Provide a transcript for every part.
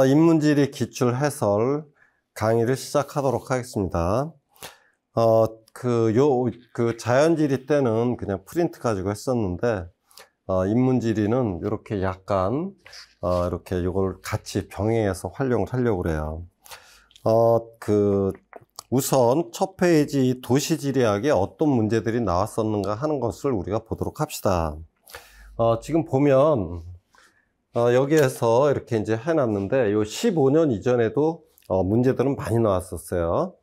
인문지리 기출 해설 강의를 시작하도록 하겠습니다. 자연지리 때는 그냥 프린트 가지고 했었는데, 인문지리는 이렇게 약간, 이렇게 이걸 같이 병행해서 활용을 하려고 그래요. 우선 첫 페이지 도시지리학에 어떤 문제들이 나왔었는가 하는 것을 우리가 보도록 합시다. 지금 보면, 여기에서 이렇게 이제 해놨는데, 요 15년 이전에도 문제들은 많이 나왔었어요.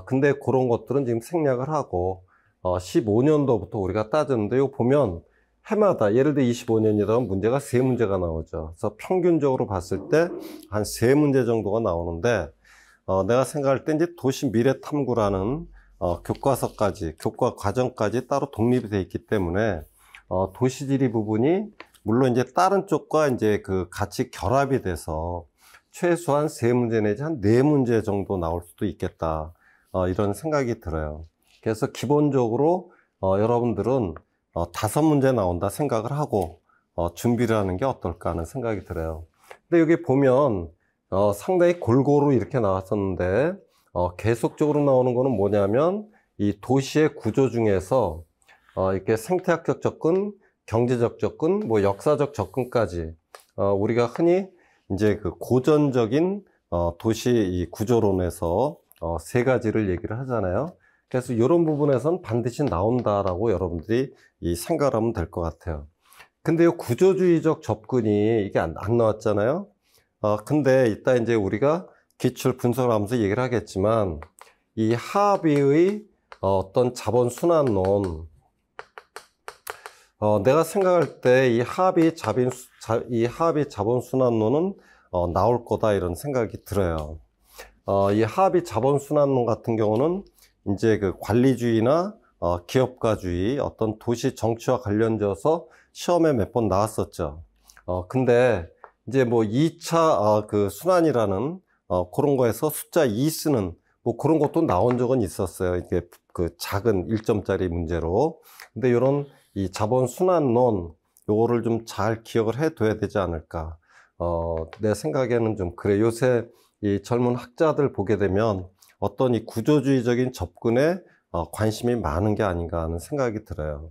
근데 그런 것들은 지금 생략을 하고, 15년도부터 우리가 따졌는데, 요 보면 해마다, 예를 들어 25년이라면 문제가 3문제가 나오죠. 그래서 평균적으로 봤을 때 한 3문제 정도가 나오는데, 내가 생각할 때 이제 도시 미래 탐구라는 교과서까지, 교과 과정까지 따로 독립이 되어 있기 때문에, 도시지리 부분이 물론 이제 다른 쪽과 이제 같이 결합이 돼서 최소한 3문제 내지 한 4문제 정도 나올 수도 있겠다. 이런 생각이 들어요. 그래서 기본적으로 여러분들은 5문제 나온다 생각을 하고 준비를 하는 게 어떨까 하는 생각이 들어요. 근데 여기 보면 상당히 골고루 이렇게 나왔었는데 계속적으로 나오는 거는 뭐냐면 이 도시의 구조 중에서 이렇게 생태학적 접근, 경제적 접근, 뭐 역사적 접근까지 우리가 흔히 이제 고전적인 도시 이 구조론에서 3가지를 얘기를 하잖아요. 그래서 이런 부분에선 반드시 나온다라고 여러분들이 생각을 하면 될 것 같아요. 근데 이 구조주의적 접근이 이게 안 나왔잖아요. 근데 이따 이제 우리가 기출 분석을 하면서 얘기를 하겠지만 이 하비의 어떤 자본순환론, 내가 생각할 때 이 하비 자본순환론은 나올 거다 이런 생각이 들어요. 이 하비 자본순환론 같은 경우는 이제 관리주의나 기업가주의, 어떤 도시 정치와 관련져서 시험에 몇 번 나왔었죠. 근데 이제 뭐 2차 순환이라는 그런 거에서 숫자 2 쓰는 뭐 그런 것도 나온 적은 있었어요. 이게 작은 1점짜리 문제로. 근데 이런 이 자본순환론, 요거를 좀 잘 기억을 해둬야 되지 않을까. 내 생각에는 좀 그래. 요새 이 젊은 학자들 보게 되면 어떤 이 구조주의적인 접근에 관심이 많은 게 아닌가 하는 생각이 들어요.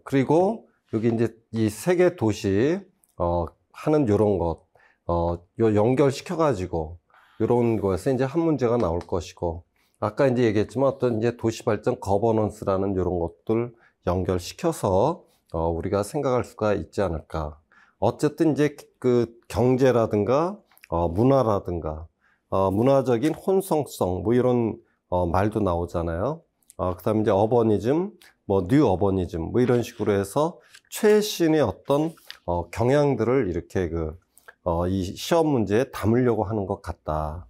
그리고 여기 이제 이 세계 도시, 하는 요런 것, 요 연결시켜가지고, 요런 거에서 이제 한 문제가 나올 것이고, 아까 이제 얘기했지만 어떤 이제 도시발전 거버넌스라는 요런 것들 연결시켜서, 우리가 생각할 수가 있지 않을까. 어쨌든 이제 경제라든가, 문화라든가, 문화적인 혼성성, 뭐 이런, 말도 나오잖아요. 그 다음에 이제 어버니즘, 뭐 뉴 어버니즘, 뭐 이런 식으로 해서 최신의 어떤, 경향들을 이렇게 이 시험 문제에 담으려고 하는 것 같다.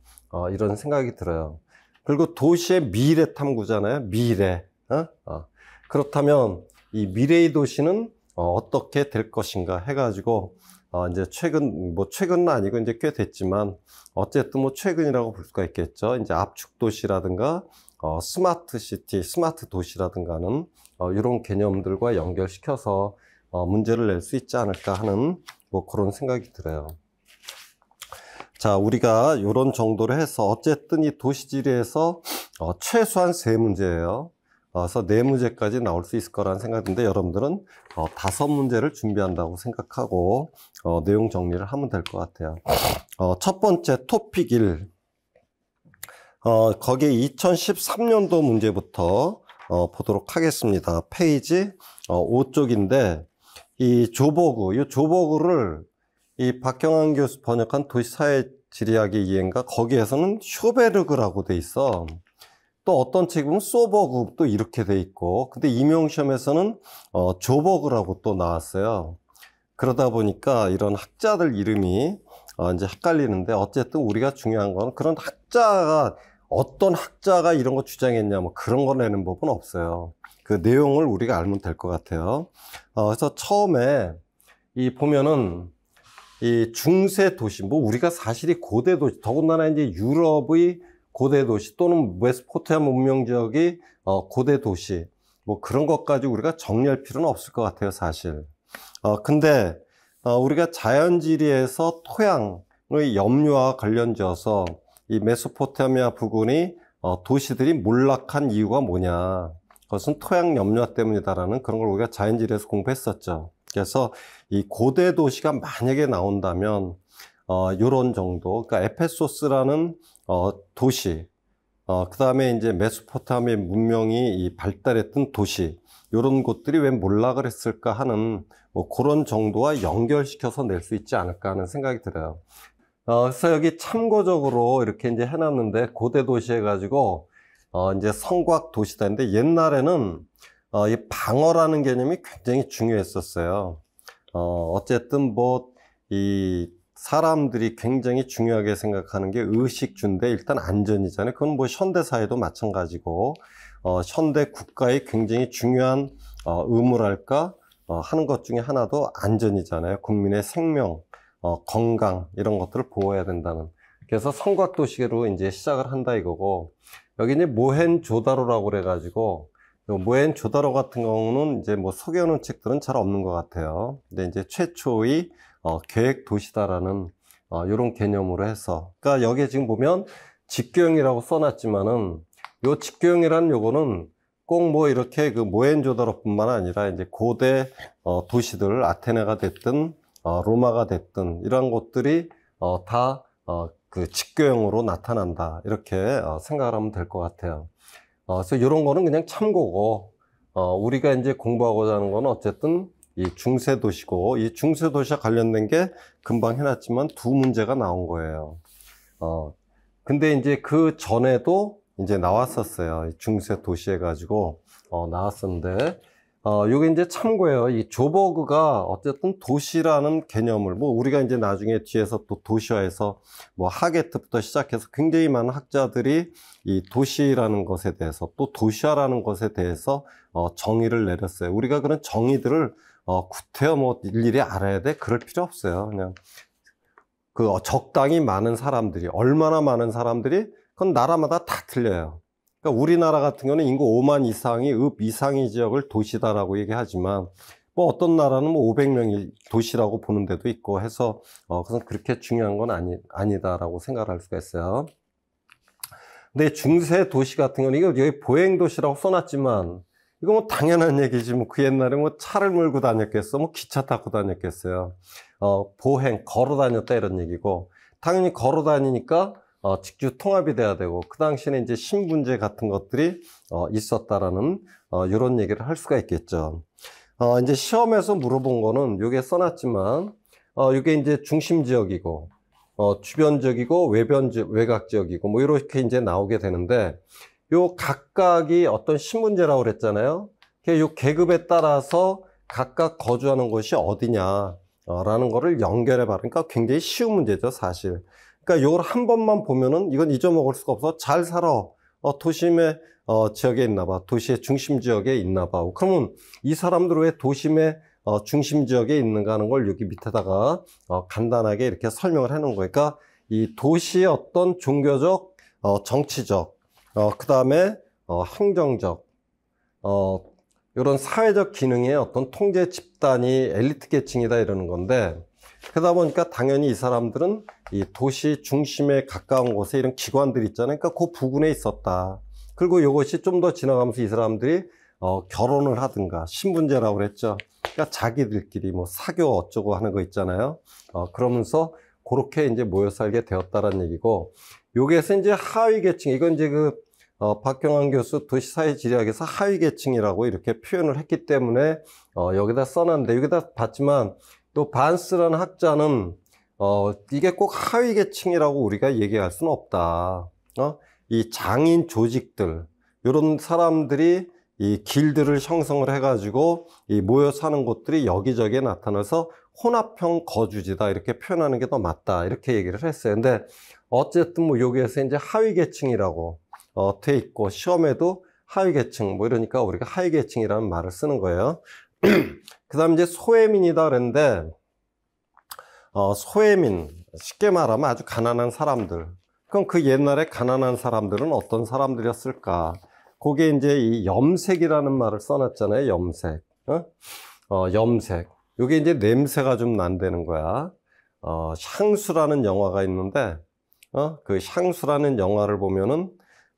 이런 생각이 들어요. 그리고 도시의 미래 탐구잖아요. 미래. 그렇다면 이 미래의 도시는 어떻게 될 것인가 해가지고 이제 최근은 아니고 이제 꽤 됐지만 어쨌든 뭐 최근이라고 볼 수가 있겠죠. 이제 압축 도시라든가 스마트 시티, 스마트 도시라든가는 이런 개념들과 연결시켜서 문제를 낼 수 있지 않을까 하는 뭐 그런 생각이 들어요. 자, 우리가 이런 정도로 해서 어쨌든 이 도시지리에서 최소한 3문제예요. 그래서 4문제까지 나올 수 있을 거라는 생각인데 여러분들은 5문제를 준비한다고 생각하고 내용 정리를 하면 될 것 같아요. 첫 번째 토픽 1. 거기에 2013년도 문제부터 보도록 하겠습니다. 페이지 5쪽인데 이 조버그를 이 박경환 교수 번역한 도시사회지리학의 이해인가 거기에서는 쇼베르그라고 돼 있어. 또 어떤 책 보면 소버그 또 이렇게 돼 있고, 근데 임용시험에서는 조버그라고 또 나왔어요. 그러다 보니까 이런 학자들 이름이 이제 헷갈리는데 어쨌든 우리가 중요한 건 그런 어떤 학자가 이런 거 주장했냐 뭐 그런 거 내는 법은 없어요. 그 내용을 우리가 알면 될 것 같아요. 그래서 처음에 보면은 이 중세 도시, 뭐 우리가 사실이 고대 도시, 더군다나 이제 유럽의 고대 도시 또는 메소포타미아 문명 지역의 고대 도시, 뭐 그런 것까지 우리가 정리할 필요는 없을 것 같아요, 사실. 근데 우리가 자연지리에서 토양, 염려와 관련지어서 이 메소포타미아 부근이 도시들이 몰락한 이유가 뭐냐. 그것은 토양 염려 때문이다라는 그런 걸 우리가 자연지리에서 공부했었죠. 그래서 이 고대 도시가 만약에 나온다면 요런 정도, 그러니까 에페소스라는 도시, 그 다음에 이제 메소포타미아 문명이 이 발달했던 도시, 요런 곳들이 왜 몰락을 했을까 하는 뭐 그런 정도와 연결시켜서 낼 수 있지 않을까 하는 생각이 들어요. 그래서 여기 참고적으로 이렇게 이제 해놨는데, 고대 도시 해가지고, 이제 성곽 도시다. 근데 옛날에는, 이 방어라는 개념이 굉장히 중요했었어요. 어쨌든 뭐, 이 사람들이 굉장히 중요하게 생각하는 게 의식주인데, 일단 안전이잖아요. 그건 뭐 현대사회도 마찬가지고, 현대 국가의 굉장히 중요한, 의무랄까, 하는 것 중에 하나도 안전이잖아요. 국민의 생명, 건강 이런 것들을 보호해야 된다는. 그래서 성곽도시로 이제 시작을 한다 이거고, 여기 이제 모헨조다로라고 그래가지고, 모헨조다로 같은 경우는 이제 뭐 소개하는 책들은 잘 없는 것 같아요. 근데 이제 최초의 계획 도시다라는 이런 개념으로 해서, 그러니까 여기에 지금 보면 직교형이라고 써놨지만은, 요 직교형이라는 요거는 꼭 뭐 이렇게 그 모헨조다로뿐만 아니라 이제 고대 도시들, 아테네가 됐든 로마가 됐든 이러한 곳들이 다 그 직교형으로 나타난다, 이렇게 생각을 하면 될 것 같아요. 그래서 이런 거는 그냥 참고고, 우리가 이제 공부하고자 하는 거는 어쨌든 이 중세 도시고, 이 중세 도시와 관련된 게 금방 해놨지만 두 문제가 나온 거예요. 근데 이제 그 전에도 이제 나왔었어요. 중세 도시 해가지고 나왔었는데, 요게 이제 참고예요. 이 조버그가 어쨌든 도시라는 개념을, 뭐 우리가 이제 나중에 뒤에서 또 도시화해서 뭐 하게트부터 시작해서 굉장히 많은 학자들이 이 도시라는 것에 대해서, 또 도시화라는 것에 대해서 정의를 내렸어요. 우리가 그런 정의들을 구태여 뭐 일일이 알아야 돼, 그럴 필요 없어요. 그냥 그 적당히 많은 사람들이, 얼마나 많은 사람들이, 그건 나라마다 다 틀려요. 그러니까 우리나라 같은 경우는 인구 5만 이상이 읍 이상의 지역을 도시다라고 얘기하지만, 뭐 어떤 나라는 뭐 500명이 도시라고 보는 데도 있고 해서 그것은 그렇게 중요한 건 아니다라고 생각을 할 수가 있어요. 근데 중세 도시 같은 경우는, 이거 여기 보행도시라고 써놨지만 이거 뭐 당연한 얘기지, 뭐 그 옛날에 뭐 차를 몰고 다녔겠어, 뭐 기차 타고 다녔겠어요. 보행, 걸어 다녔다 이런 얘기고, 당연히 걸어 다니니까 직주 통합이 돼야 되고, 그 당시에는 이제 신분제 같은 것들이 있었다라는 이런 얘기를 할 수가 있겠죠. 이제 시험에서 물어본 거는 요게 써놨지만, 요게 이제 중심 지역이고, 주변 지역이고, 외곽 지역이고, 뭐 이렇게 이제 나오게 되는데, 요 각각이 어떤 신분제라고 그랬잖아요. 요 계급에 따라서 각각 거주하는 곳이 어디냐 라는 거를 연결해 봐. 그러니까 굉장히 쉬운 문제죠, 사실. 그러니까 이걸 한 번만 보면은 이건 잊어먹을 수가 없어. 잘 살아. 도심의 지역에 있나 봐. 도시의 중심 지역에 있나 봐. 그러면 이 사람들은 왜 도심의 중심 지역에 있는가 하는 걸 여기 밑에다가 간단하게 이렇게 설명을 해 놓은 거예요. 그러니까 이 도시의 어떤 종교적, 정치적, 그 다음에 행정적, 이런 사회적 기능의 어떤 통제 집단이 엘리트 계층이다 이러는 건데, 그러다 보니까 당연히 이 사람들은 이 도시 중심에 가까운 곳에 이런 기관들이 있잖아요. 그러니까 그 부근에 있었다. 그리고 이것이 좀 더 지나가면서 이 사람들이 결혼을 하든가, 신분제라고 그랬죠. 그러니까 자기들끼리 뭐 사교 어쩌고 하는 거 있잖아요. 그러면서 그렇게 이제 모여 살게 되었다라는 얘기고, 여기에서 이제 하위 계층, 이건 이제 박경환 교수 도시사회지리학에서 하위 계층이라고 이렇게 표현을 했기 때문에 여기다 써놨는데, 여기다 봤지만 또 반스라는 학자는 이게 꼭 하위 계층이라고 우리가 얘기할 수는 없다. 이 장인 조직들, 이런 사람들이 이 길들을 형성을 해가지고 이 모여 사는 곳들이 여기저기에 나타나서 혼합형 거주지다, 이렇게 표현하는 게 더 맞다, 이렇게 얘기를 했어요. 근데 어쨌든 뭐 여기에서 이제 하위 계층이라고 돼 있고, 시험에도 하위 계층 뭐 이러니까 우리가 하위 계층이라는 말을 쓰는 거예요. 그 다음 이제 소외민이다 그랬는데, 소외민, 쉽게 말하면 아주 가난한 사람들. 그럼 그 옛날에 가난한 사람들은 어떤 사람들이었을까? 그게 이제 이 염색이라는 말을 써놨잖아요. 염색. 염색. 요게 이제 냄새가 좀 난다는 거야. 향수라는 영화가 있는데, 그 향수라는 영화를 보면은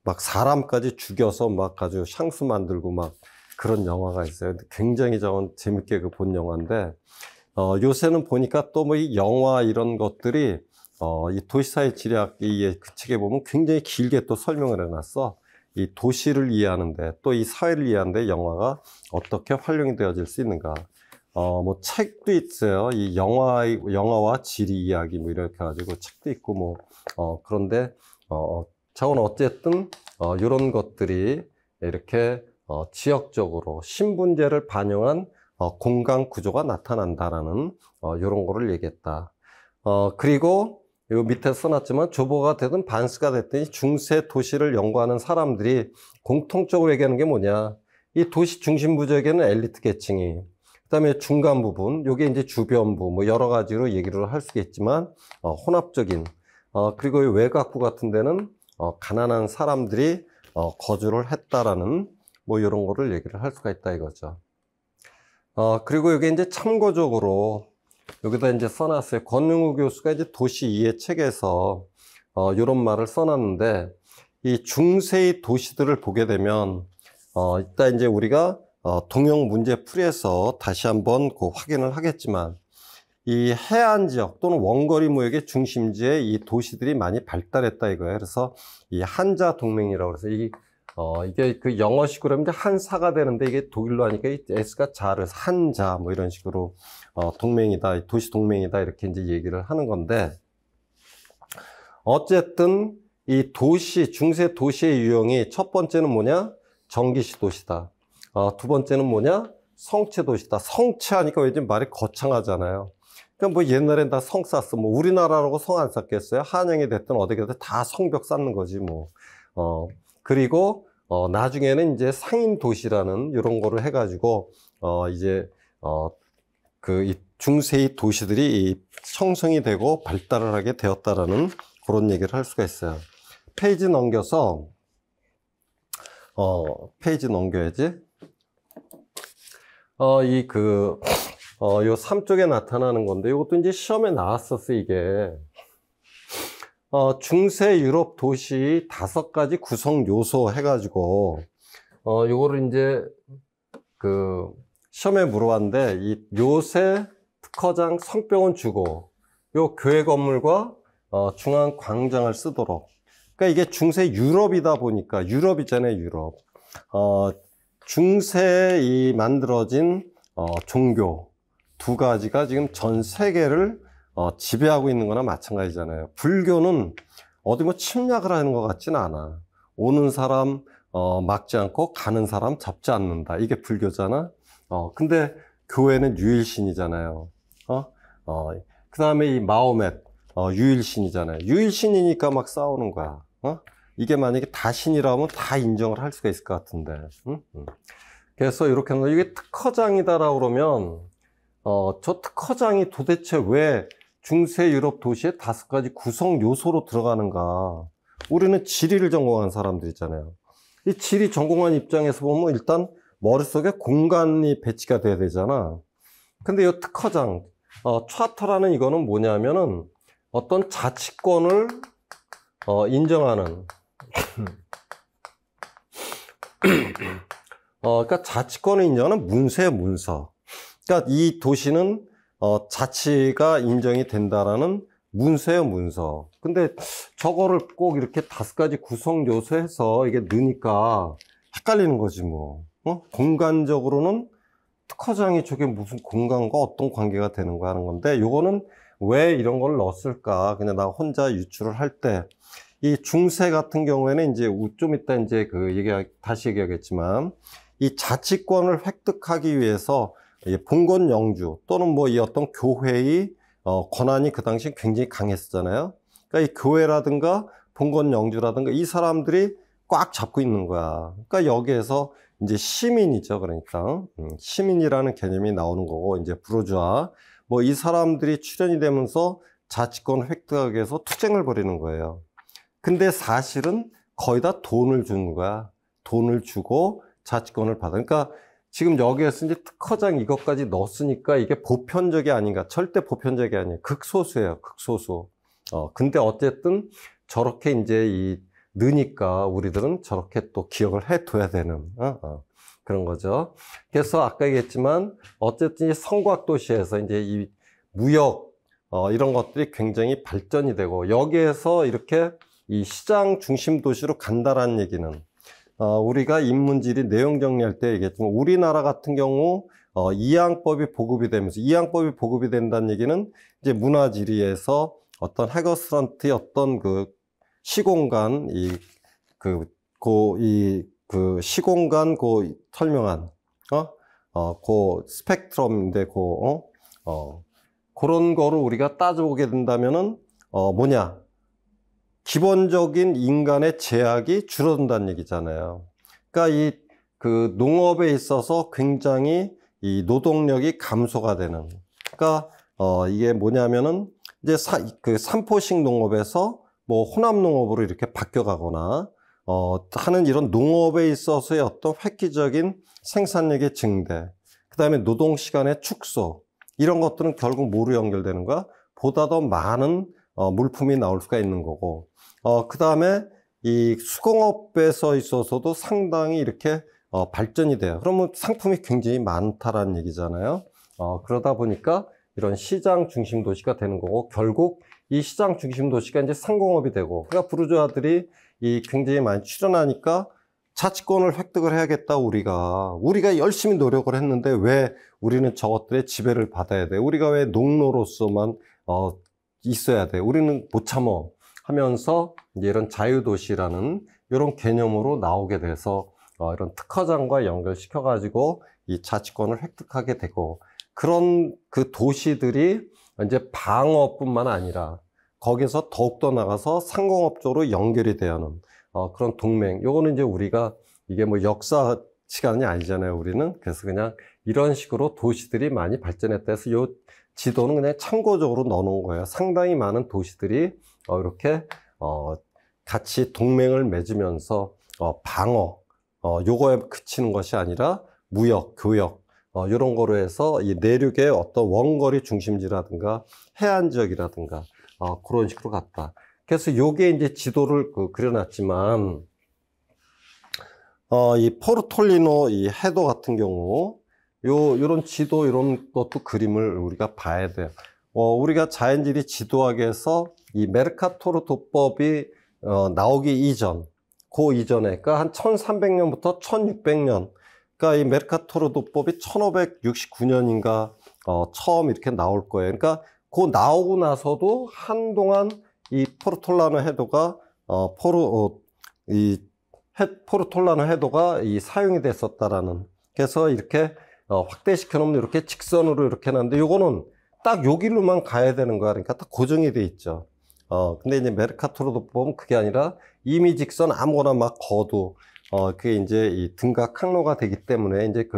막 사람까지 죽여서 막 아주 향수 만들고 막 그런 영화가 있어요. 굉장히 저는 재밌게 본 영화인데, 요새는 보니까 또 뭐 이 영화 이런 것들이, 이 도시사회 지리학 그 책에 보면 굉장히 길게 또 설명을 해놨어. 이 도시를 이해하는데, 또 이 사회를 이해하는데 영화가 어떻게 활용이 되어질 수 있는가. 뭐 책도 있어요. 이 영화와 지리 이야기 뭐 이렇게 해가지고 책도 있고 뭐, 그런데, 자고는 어쨌든, 이런 것들이 이렇게, 지역적으로 신분제를 반영한 공간 구조가 나타난다라는 이런 거를 얘기했다. 그리고 요 밑에 써놨지만 조보가 되든 반스가 됐든 중세 도시를 연구하는 사람들이 공통적으로 얘기하는 게 뭐냐. 이 도시 중심부 지역에는 엘리트 계층이, 그다음에 중간 부분, 요게 이제 주변부, 뭐 여러 가지로 얘기를 할 수가 있지만, 혼합적인, 그리고 외곽부 같은 데는, 가난한 사람들이, 거주를 했다라는, 뭐 이런 거를 얘기를 할 수가 있다 이거죠. 그리고 이게 이제 참고적으로, 여기다 이제 써놨어요. 권능우 교수가 이제 도시 이해 책에서, 이런 말을 써놨는데, 이 중세의 도시들을 보게 되면, 이따 이제 우리가, 동형 문제 풀이에서 다시 한번 그 확인을 하겠지만, 이 해안 지역 또는 원거리 무역의 중심지에 이 도시들이 많이 발달했다 이거예요. 그래서 이 한자 동맹이라고 해서 이게 그 영어식으로 하면 한사가 되는데 이게 독일로 하니까 이 S가 자를 한자 뭐 이런 식으로 동맹이다, 도시 동맹이다 이렇게 이제 얘기를 하는 건데, 어쨌든 이 도시, 중세 도시의 유형이 첫 번째는 뭐냐? 정기시 도시다. 두 번째는 뭐냐? 성체 도시다. 성체 하니까 왠지 말이 거창하잖아요. 그러니까 뭐 옛날엔 다 성 쌌어. 뭐 우리나라라고 성 안 쌌겠어요? 한양이 됐든 어디 됐든 다 성벽 쌓는 거지 뭐. 그리고 나중에는 이제 상인 도시라는 이런 거를 해가지고 이제 이 중세의 도시들이 형성이 되고 발달을 하게 되었다라는 그런 얘기를 할 수가 있어요. 페이지 넘겨서 페이지 넘겨야지. 요 3쪽에 나타나는 건데, 이것도 이제 시험에 나왔었어, 이게. 중세 유럽 도시 5가지 구성 요소 해가지고, 요거를 이제, 시험에 물어봤는데, 이 요새 특허장 성병원 주고, 요 교회 건물과, 중앙 광장을 쓰도록. 그러니까 이게 중세 유럽이다 보니까, 유럽이잖아요, 유럽. 중세에 만들어진, 종교. 2가지가 지금 전 세계를 지배하고 있는 거나 마찬가지잖아요. 불교는 어디 뭐 침략을 하는 것 같지는 않아. 오는 사람 막지 않고 가는 사람 잡지 않는다. 이게 불교잖아. 근데 교회는 유일신이잖아요. 그 다음에 이 마호멧 유일신이잖아요. 유일신이니까 막 싸우는 거야. 이게 만약에 다신이라면 다 인정을 할 수가 있을 것 같은데. 그래서 이렇게 하는 거, 이게 특허장이다라고 그러면 저 특허장이 도대체 왜 중세 유럽 도시의 5가지 구성 요소로 들어가는가? 우리는 지리를 전공한 사람들이잖아요. 이 지리 전공한 입장에서 보면 일단 머릿속에 공간이 배치가 돼야 되잖아. 근데 이 특허장, 차터라는 이거는 뭐냐면은 어떤 자치권을 인정하는 그러니까 자치권을 인정하는 문서예요, 문서. 그러니까 이 도시는 자치가 인정이 된다라는 문서예요, 문서. 근데 저거를 꼭 이렇게 5가지 구성 요소해서 이게 넣으니까 헷갈리는 거지 뭐. 공간적으로는 특허장이 저게 무슨 공간과 어떤 관계가 되는 거야 하는 건데, 요거는 왜 이런 걸 넣었을까? 그냥 나 혼자 유추를 할 때, 이 중세 같은 경우에는 이제 좀 이따 이제 다시 얘기하겠지만, 이 자치권을 획득하기 위해서 봉건 영주 또는 뭐 이 어떤 교회의 권한이 그 당시 굉장히 강했었잖아요. 그러니까 이 교회라든가 봉건 영주라든가 이 사람들이 꽉 잡고 있는 거야. 그러니까 여기에서 이제 시민이죠. 그러니까 시민이라는 개념이 나오는 거고, 이제 부르주아 뭐 이 사람들이 출현이 되면서 자치권을 획득하기 위해서 투쟁을 벌이는 거예요. 근데 사실은 거의 다 돈을 주는 거야. 돈을 주고 자치권을 받아. 그러니까 지금 여기에서 이제 특허장 이것까지 넣었으니까 이게 보편적이 아닌가. 절대 보편적이 아니에요. 극소수예요. 극소수. 근데 어쨌든 저렇게 이제 느니까 우리들은 저렇게 또 기억을 해둬야 되는, 그런 거죠. 그래서 아까 얘기했지만 어쨌든 이 성곽 도시에서 이제 이 무역, 이런 것들이 굉장히 발전이 되고 여기에서 이렇게 이 시장 중심 도시로 간다라는 얘기는 우리가 인문지리 내용 정리할 때 얘기했지만 우리나라 같은 경우 이항법이 보급이 되면서 이항법이 보급이 된다는 얘기는 이제 문화지리에서 어떤 헤거스런트의 어떤 그 시공간 그 시공간 그 설명한 그 스펙트럼인데 그런 거를 우리가 따져보게 된다면은 뭐냐? 기본적인 인간의 제약이 줄어든다는 얘기잖아요. 그러니까 그 농업에 있어서 굉장히 이 노동력이 감소가 되는. 그러니까 이게 뭐냐면은 이제 그 산포식 농업에서 뭐 혼합 농업으로 이렇게 바뀌어가거나 하는 이런 농업에 있어서의 어떤 획기적인 생산력의 증대, 그 다음에 노동 시간의 축소, 이런 것들은 결국 뭐로 연결되는 거야? 보다 더 많은 물품이 나올 수가 있는 거고, 그 다음에 이 수공업에서 있어서도 상당히 이렇게 발전이 돼요. 그러면 상품이 굉장히 많다라는 얘기잖아요. 그러다 보니까 이런 시장 중심 도시가 되는 거고, 결국 이 시장 중심 도시가 이제 상공업이 되고, 그러니까 부르주아들이 굉장히 많이 출현하니까 자치권을 획득을 해야겠다. 우리가 열심히 노력을 했는데 왜 우리는 저것들의 지배를 받아야 돼? 우리가 왜 농노로서만 있어야 돼? 우리는 못 참어 하면서 이제 이런 자유도시라는 이런 개념으로 나오게 돼서 이런 특허장과 연결시켜 가지고 이 자치권을 획득하게 되고, 그런 그 도시들이 이제 방어뿐만 아니라 거기서 더욱더 나가서 상공업 쪽으로 연결이 되는 그런 동맹. 요거는 이제 우리가 이게 뭐 역사 시간이 아니잖아요, 우리는. 그래서 그냥 이런 식으로 도시들이 많이 발전했다 해서 요 지도는 그냥 참고적으로 넣어놓은 거예요. 상당히 많은 도시들이 이렇게 같이 동맹을 맺으면서 방어, 요거에 그치는 것이 아니라 무역, 교역, 이런 거로 해서 이 내륙의 어떤 원거리 중심지라든가 해안 지역이라든가 그런 식으로 갔다. 그래서 요게 이제 지도를 그려놨지만 이 포르톨리노 이 해도 같은 경우 요런 지도 이런 것도 그림을 우리가 봐야 돼요. 우리가 자연지리 지도학에서 이 메르카토르 도법이 나오기 이전, 그 이전에, 그러니까 한 1300년부터 1600년, 그러니까 이 메르카토르 도법이 1569년인가 처음 이렇게 나올 거예요. 그러니까 그 나오고 나서도 한동안 이 포르톨라노 해도가 포르톨라노 해도가 사용이 됐었다라는. 그래서 이렇게 확대시켜 놓으면 이렇게 직선으로 이렇게 하는데 요거는 딱 요 길로만 가야 되는 거야. 그러니까 딱 고정이 돼 있죠. 근데 이제 메르카토르 도법은 그게 아니라 이미 직선 아무거나 막 거도 그게 이제 이 등각 항로가 되기 때문에 이제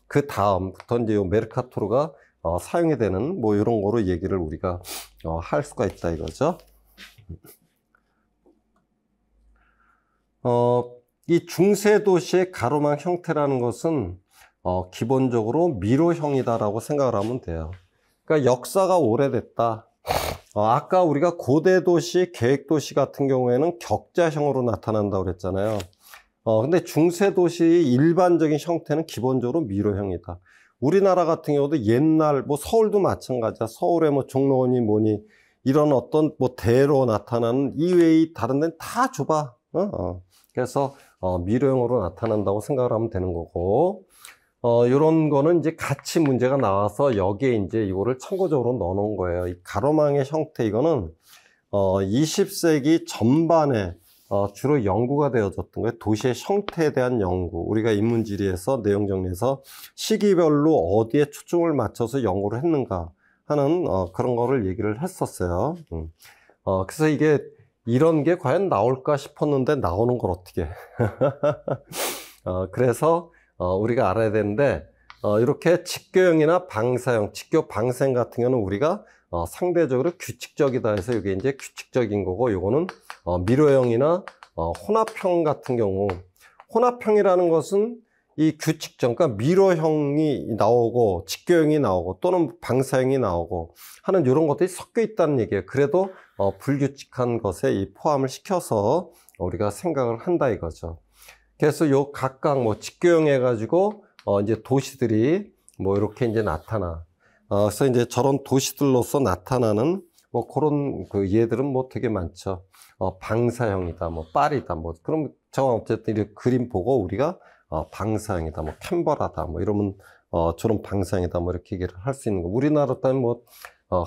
그 다음부터 이제 요 메르카토르가 사용이 되는 뭐 이런 거로 얘기를 우리가 할 수가 있다 이거죠. 이 중세 도시의 가로막 형태라는 것은 기본적으로 미로형이다라고 생각을 하면 돼요. 그러니까 역사가 오래됐다. 아까 우리가 고대 도시, 계획 도시 같은 경우에는 격자형으로 나타난다고 그랬잖아요. 근데 중세 도시의 일반적인 형태는 기본적으로 미로형이다. 우리나라 같은 경우도 옛날, 뭐 서울도 마찬가지야. 서울에 뭐 종로원이 뭐니, 이런 어떤 뭐 대로 나타나는 이외의 다른 데는 다 좁아. 그래서 미로형으로 나타난다고 생각을 하면 되는 거고, 요런 거는 이제 가치 문제가 나와서 여기에 이제 이거를 참고적으로 넣어 놓은 거예요. 이 가로망의 형태, 이거는 20세기 전반에 주로 연구가 되어졌던 거예요. 도시의 형태에 대한 연구. 우리가 인문지리에서 내용 정리해서 시기별로 어디에 초점을 맞춰서 연구를 했는가 하는 그런 거를 얘기를 했었어요. 그래서 이게 이런 게 과연 나올까 싶었는데 나오는 걸 어떻게 그래서 우리가 알아야 되는데 이렇게 직교형이나 방사형, 직교 방생 같은 경우는 우리가 상대적으로 규칙적이다 해서 이게 이제 규칙적인 거고, 요거는 미로형이나 혼합형 같은 경우, 혼합형이라는 것은 이 규칙적, 그러니까 미러형이 나오고 직교형이 나오고 또는 방사형이 나오고 하는 이런 것들이 섞여 있다는 얘기예요. 그래도 불규칙한 것에 이 포함을 시켜서 우리가 생각을 한다 이거죠. 그래서 요 각각 뭐 직교형 해가지고 이제 도시들이 뭐 이렇게 이제 나타나. 그래서 이제 저런 도시들로서 나타나는 뭐 그런 그 예들은 뭐 되게 많죠. 방사형이다, 뭐 파리다, 뭐 그럼 저 어쨌든 이 그림 보고 우리가 방사형이다, 뭐 캔버라다, 뭐 이러면 저런 방사형이다, 뭐 이렇게 얘기를 할 수 있는 거. 우리나라 따면 뭐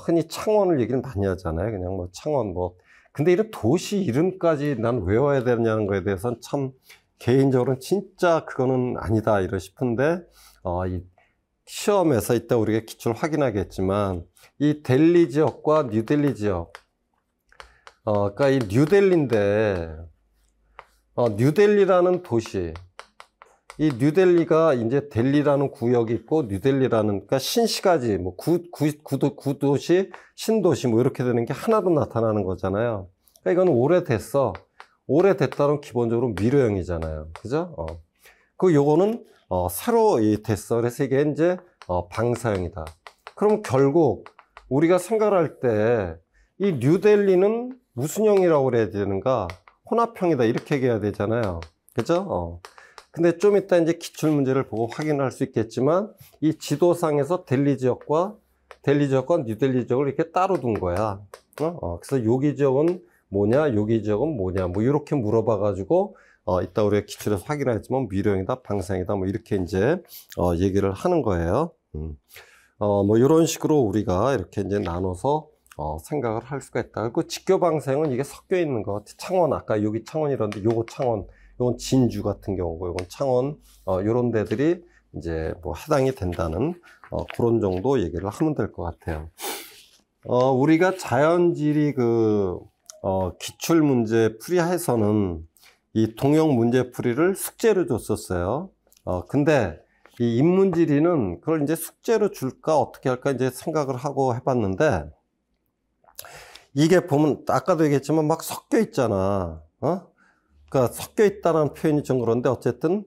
흔히 창원을 얘기를 많이 하잖아요. 그냥 뭐 창원 뭐. 근데 이런 도시 이름까지 난 외워야 되냐는 거에 대해서는 참 개인적으로는 진짜 그거는 아니다 이러 싶은데 이 시험에서 이따 우리가 기출 확인하겠지만 이 델리 지역과 뉴델리 지역 그러니까 이 뉴델리인데 뉴델리라는 도시 이 뉴델리가 이제 델리라는 구역이 있고 뉴델리라는 그러니까 신시가지 뭐 구도시 신도시 뭐 이렇게 되는 게 하나로 나타나는 거잖아요. 그러니까 이건 오래됐어. 오래됐다는 기본적으로 미래형이잖아요. 그죠? 요거는 새로 됐어. 그래서 이게 이제 방사형이다. 그럼 결국 우리가 생각할 때 이 뉴델리는 무슨 형이라고 그래야 되는가? 혼합형이다. 이렇게 얘기해야 되잖아요. 그죠? 근데 좀 이따 이제 기출 문제를 보고 확인할 수 있겠지만 이 지도상에서 델리 지역과 뉴델리 지역을 이렇게 따로 둔 거야. 그래서 여기 지역은 뭐냐, 여기 지역은 뭐냐, 뭐 이렇게 물어봐 가지고 이따 우리가 기출에서 확인하겠지만 미래형이다, 방사형이다, 뭐 이렇게 이제 얘기를 하는 거예요. 뭐 이런 식으로 우리가 이렇게 이제 나눠서 생각을 할 수가 있다. 그리고 직교 방사형은 이게 섞여 있는 거. 창원 아까 여기 창원이라는데 요거 창원, 요건 진주 같은 경우고 요건 창원 요런 데들이 이제 뭐 해당이 된다는 그런 정도 얘기를 하면 될 것 같아요. 우리가 자연지리 기출 문제 풀이해서는 이 통영 문제 풀이를 숙제로 줬었어요. 근데 이 인문지리는 그걸 이제 숙제로 줄까 어떻게 할까 이제 생각을 하고 해봤는데 이게 보면 아까도 얘기했지만 막 섞여 있잖아. 그러니까 섞여 있다는 표현이 좀 그런데 어쨌든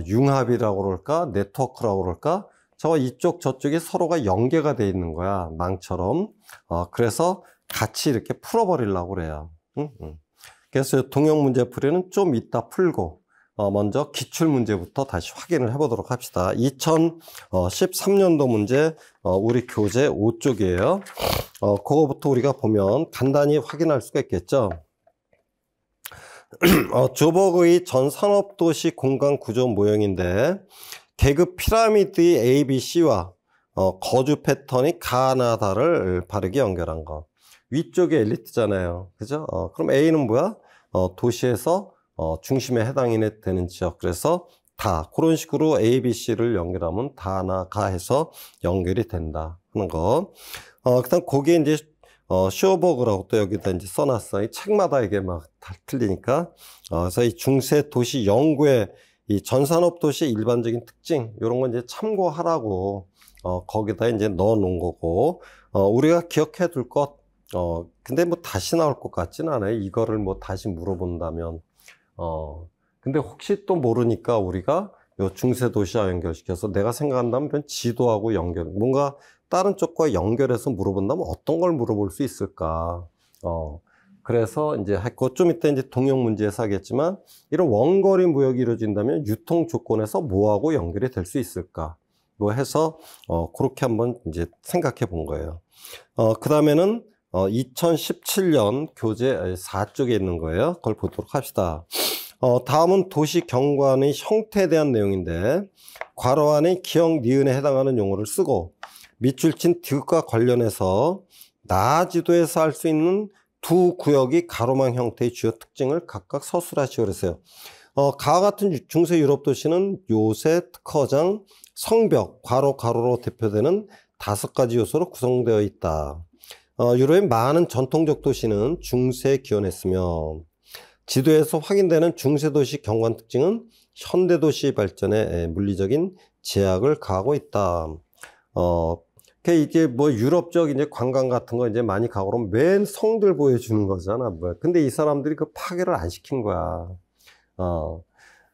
융합이라고 그럴까 네트워크라고 그럴까 저와 이쪽 저쪽이 서로가 연계가 돼 있는 거야. 망처럼. 그래서 같이 이렇게 풀어버리려고 그래요. 그래서 통영 문제 풀이는 좀 이따 풀고 먼저 기출 문제부터 다시 확인을 해보도록 합시다. 2013년도 문제 우리 교재 5쪽이에요. 그거부터 우리가 보면 간단히 확인할 수가 있겠죠. 조벅의 전 산업도시 공간 구조 모형인데 계급 피라미드의 A, B, C와 거주 패턴이 가나다를 바르게 연결한 거. 위쪽에 엘리트잖아요. 그죠? 그럼 A는 뭐야? 도시에서 중심에 해당이 되는 지역. 그래서 다 그런 식으로 A, B, C를 연결하면 다나 가해서 연결이 된다 하는 거. 그다음 거기에 이제 쇼버그라고 또 여기다 이제 써놨어. 이 책마다 이게 막 다 틀리니까. 그래서 이 중세 도시 연구의 이 전산업 도시의 일반적인 특징 이런 건 이제 참고하라고 거기다 이제 넣어 놓은 거고 우리가 기억해 둘 것. 근데 뭐 다시 나올 것 같진 않아요. 이거를 뭐 다시 물어본다면. 근데 혹시 또 모르니까 우리가 요 중세 도시와 연결시켜서 내가 생각한다면 지도하고 연결, 뭔가 다른 쪽과 연결해서 물어본다면 어떤 걸 물어볼 수 있을까? 그래서 이제 했고, 좀 이따 이제 동영 문제에서 하겠지만, 이런 원거리 무역이 이루어진다면 유통 조건에서 뭐하고 연결이 될 수 있을까? 뭐 해서, 그렇게 한번 이제 생각해 본 거예요. 그 다음에는 2017년 교재 4쪽에 있는 거예요. 그걸 보도록 합시다. 다음은 도시 경관의 형태에 대한 내용인데 괄호 안에 기역, 니은에 해당하는 용어를 쓰고 밑줄 친 디귿과 관련해서 나지도에서 할 수 있는 두 구역이 가로망 형태의 주요 특징을 각각 서술하시오 그랬어요. 가와 같은 중세 유럽 도시는 요새, 특허장, 성벽, 괄호, 가로로 대표되는 5가지 요소로 구성되어 있다. 유럽의 많은 전통적 도시는 중세에 기원했으며 지도에서 확인되는 중세도시 경관 특징은 현대도시 발전에 물리적인 제약을 가하고 있다. 이게 뭐 유럽적 이제 관광 같은 거 이제 많이 가고 그러면 맨 성들 보여주는 거잖아. 근데 이 사람들이 그 파괴를 안 시킨 거야.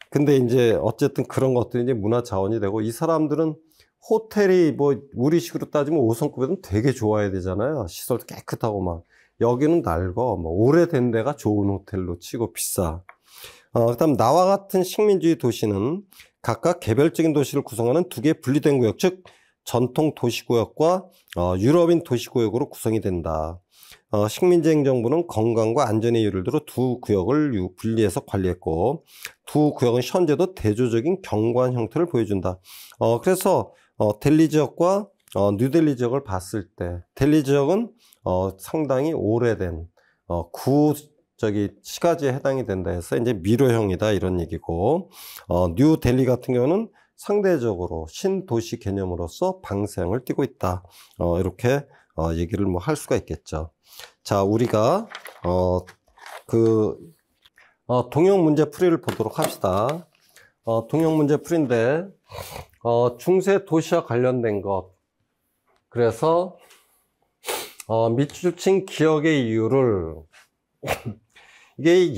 근데 이제 어쨌든 그런 것들이 이제 문화 자원이 되고, 이 사람들은 호텔이 뭐 우리식으로 따지면 5성급에는 되게 좋아야 되잖아요. 시설도 깨끗하고 막. 여기는 낡어. 뭐 오래된 데가 좋은 호텔로 치고 비싸. 그다음 나와 같은 식민주의 도시는 각각 개별적인 도시를 구성하는 두 개의 분리된 구역, 즉 전통 도시구역과 유럽인 도시구역으로 구성이 된다. 식민지 행정부는 건강과 안전의 이유를 들어 두 구역을 분리해서 관리했고, 두 구역은 현재도 대조적인 경관 형태를 보여준다. 그래서 델리 지역과 뉴델리 지역을 봤을 때, 델리 지역은 상당히 오래된 시가지에 해당이 된다 해서 이제 미로형이다 이런 얘기고, 뉴델리 같은 경우는 상대적으로 신도시 개념으로서 방향을 띠고 있다. 이렇게 얘기를 뭐 할 수가 있겠죠. 자, 우리가 동형 문제 풀이를 보도록 합시다. 동형 문제 풀인데 중세 도시와 관련된 것. 그래서 밑줄친 기억의 이유를 이게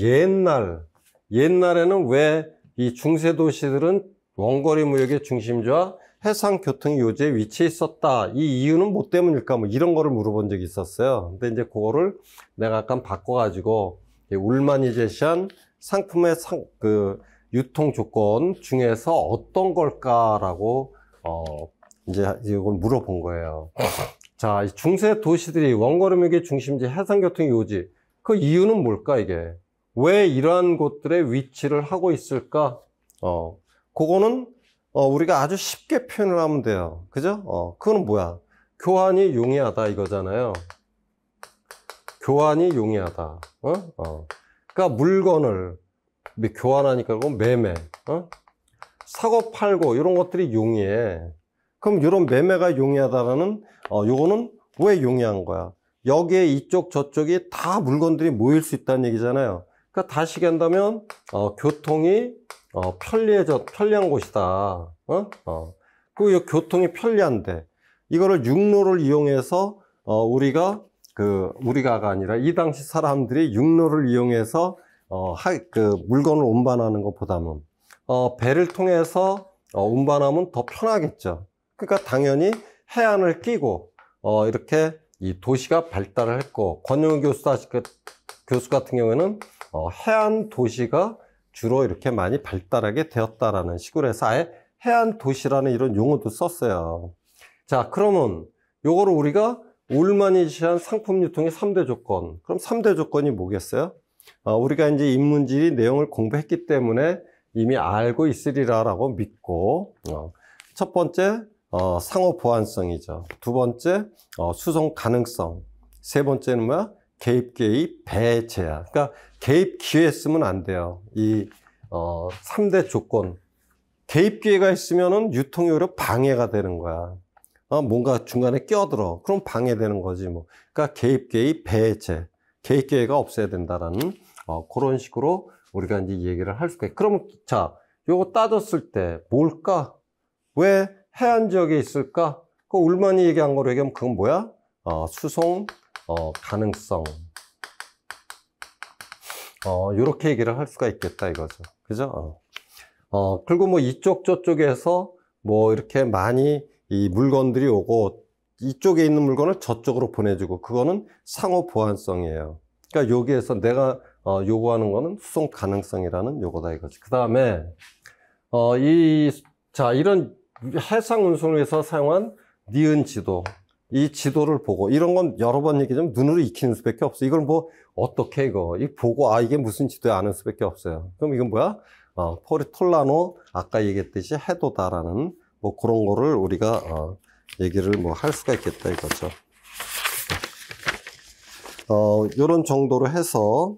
옛날에는 왜 이 중세 도시들은 원거리 무역의 중심지와 해상 교통 요지에 위치해 있었다. 이 이유는 뭐 때문일까? 뭐 이런 거를 물어본 적이 있었어요. 근데 이제 그거를 내가 약간 바꿔가지고 울만이 제시한 상품의 유통 조건 중에서 어떤 걸까라고 이제 이걸 물어본 거예요. 자, 중세 도시들이 원거리 무역의 중심지, 해상 교통 요지, 그 이유는 뭘까 이게? 왜 이러한 곳들에 위치를 하고 있을까? 그거는 우리가 아주 쉽게 표현을 하면 돼요. 그죠? 그거는 뭐야? 교환이 용이하다 이거잖아요. 교환이 용이하다. 그러니까 물건을 교환하니까 그건 매매. 사고 팔고 이런 것들이 용이해. 그럼 이런 매매가 용이하다라는 요거는 왜 용이한 거야? 여기에 이쪽 저쪽이 다 물건들이 모일 수 있다는 얘기잖아요. 그러니까 다시 얘기한다면 교통이 편리한 곳이다. 그 교통이 편리한데 이거를 육로를 이용해서 우리가가 아니라 이 당시 사람들이 육로를 이용해서 물건을 운반하는 것보다는 배를 통해서 운반하면 더 편하겠죠. 그러니까 당연히 해안을 끼고 이렇게 이 도시가 발달을 했고, 권영우 교수 같은 경우에는 해안 도시가 주로 이렇게 많이 발달하게 되었다라는 식으로 해서 아예 해안 도시라는 이런 용어도 썼어요. 자, 그러면 요거를 우리가 울만이 제시한 상품 유통의 3대 조건. 그럼 3대 조건이 뭐겠어요? 우리가 이제 인문지리 내용을 공부했기 때문에 이미 알고 있으리라라고 믿고, 첫 번째 상호 보완성이죠. 두 번째 수송 가능성. 세 번째는 뭐야? 개입 배제야. 그러니까 개입 기회 쓰면 안 돼요. 이 3대 조건. 개입 기회가 있으면은 유통이 오히려 방해가 되는 거야. 뭔가 중간에 끼어들어. 그럼 방해되는 거지 뭐. 그러니까 개입 배제. 개입 기회가 없어야 된다라는 그런 식으로 우리가 이제 얘기를 할 수가 있고. 그러면 자, 요거 따졌을 때 뭘까? 왜 해안 지역에 있을까? 그 울만이 얘기한 거로 얘기하면 그건 뭐야? 수송 가능성. 요렇게 얘기를 할 수가 있겠다 이거죠. 그죠? 그리고 뭐 이쪽 저쪽에서 뭐 이렇게 많이 이 물건들이 오고 이쪽에 있는 물건을 저쪽으로 보내주고, 그거는 상호 보완성이에요. 그러니까 여기에서 내가 요구하는 거는 수송 가능성이라는 요거다 이거지. 그 다음에 이런 해상 운송을 위해서 사용한 니은 지도, 이 지도를 보고, 이런 건 여러 번 얘기하면 눈으로 익히는 수밖에 없어. 이걸 뭐 어떻게 이거 보고 이게 무슨 지도야 아는 수밖에 없어요. 그럼 이건 뭐야? 톨라노 아까 얘기했듯이 해도다라는 뭐 그런 거를 우리가 얘기를 뭐 할 수가 있겠다 이거죠. 요런 정도로 해서